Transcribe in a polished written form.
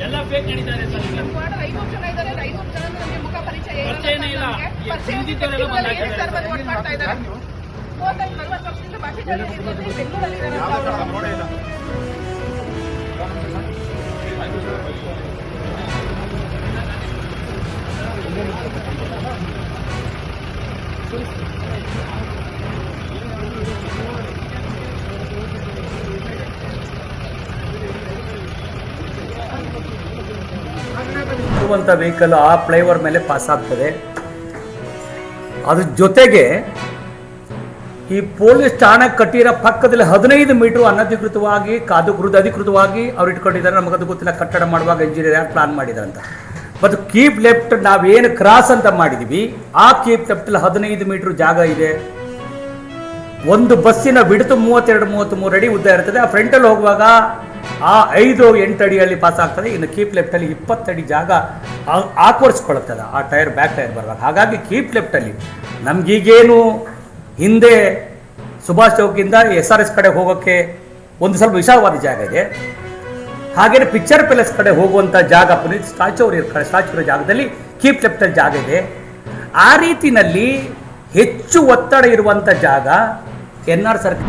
ಎಲ್ಲ fake ನಡೀತಾರೆ sir. 500 ಜನ ಇದ್ದಾರೆ, 500 ಜನ ನಮಗೆ ಮುಖ ಪರಿಚಯ ಇಲ್ಲ. ಮಾಡ್ತಾ ಇದ್ದಾರೆ. 35-40 ವರ್ಷದಿಂದ ಬಾಕಿ ಜನ ಬೆಂಗಳೂರಲ್ಲಿ ವೆಹಿಕಲ್ ಆ ಫ್ಲೈಓವರ್ ಮೇಲೆ ಪಾಸ್ ಆಗ್ತದೆ. ಅದ್ರ ಜೊತೆಗೆ ಈ ಪೊಲೀಸ್ ಠಾಣೆ ಕಟ್ಟಿರೋ ಪಕ್ಕದಲ್ಲಿ 15 ಮೀಟರ್ ಅನಧಿಕೃತವಾಗಿ ಅಧಿಕೃತವಾಗಿ ಅವ್ರು ಇಟ್ಕೊಂಡಿದ್ದಾರೆ. ನಮಗದು ಗೊತ್ತಿಲ್ಲ, ಕಟ್ಟಡ ಮಾಡುವಾಗ ಇಂಜಿನಿಯರ್ ಯಾರು ಪ್ಲಾನ್ ಮಾಡಿದ್ದಾರೆ ಅಂತ. ಮತ್ತು ಕೀಪ್ ಲೆಫ್ಟ್ ನಾವೇನು ಕ್ರಾಸ್ ಅಂತ ಮಾಡಿದ್ದೀವಿ, ಆ ಕೀಪ್ ಲೆಫ್ಟಲ್ಲಿ 15 ಮೀಟರ್ ಜಾಗ ಇದೆ. ಒಂದು ಬಸ್ಸಿನ ಬಿಡ್ತು 32-33 ಅಡಿ ಉದ್ದ ಇರ್ತದೆ. ಆ ಫ್ರಂಟಲ್ಲಿ ಹೋಗುವಾಗ ಆ 5-8 ಅಡಿಯಲ್ಲಿ ಪಾಸ್ ಆಗ್ತದೆ. ಇನ್ನು ಕೀಪ್ ಲೆಫ್ಟಲ್ಲಿ 20 ಅಡಿ ಜಾಗ ಆಕರ್ಸ್ಕೊಳ್ತದೆ ಆ ಟೈರ್, ಬ್ಯಾಕ್ ಟೈರ್ ಬರುವಾಗ. ಹಾಗಾಗಿ ಕೀಪ್ ಲೆಫ್ಟಲ್ಲಿ ನಮಗೀಗೇನು ಹಿಂದೆ ಸುಭಾಷ್ ಚೌಕಿಂದ SRS ಕಡೆ ಹೋಗೋಕ್ಕೆ ಒಂದು ಸ್ವಲ್ಪ ವಿಶಾಲವಾದ ಜಾಗ ಇದೆ. ಹಾಗೆಯೇ ಪಿಕ್ಚರ್ ಪ್ಯಾಲೇಸ್ ಕಡೆ ಹೋಗುವಂಥ ಜಾಗ, ಪುನೀತ್ ಸ್ಟ್ಯಾಚು ಇರೋ ಜಾಗದಲ್ಲಿ ಕೀಪ್ ಲೆಫ್ಟಲ್ಲಿ ಜಾಗ ಇದೆ. ಆ ರೀತಿಯಲ್ಲಿ ಹೆಚ್ಚು ಒತ್ತಡ ಇರುವಂಥ ಜಾಗ NR ಸರ್ಕಲ್.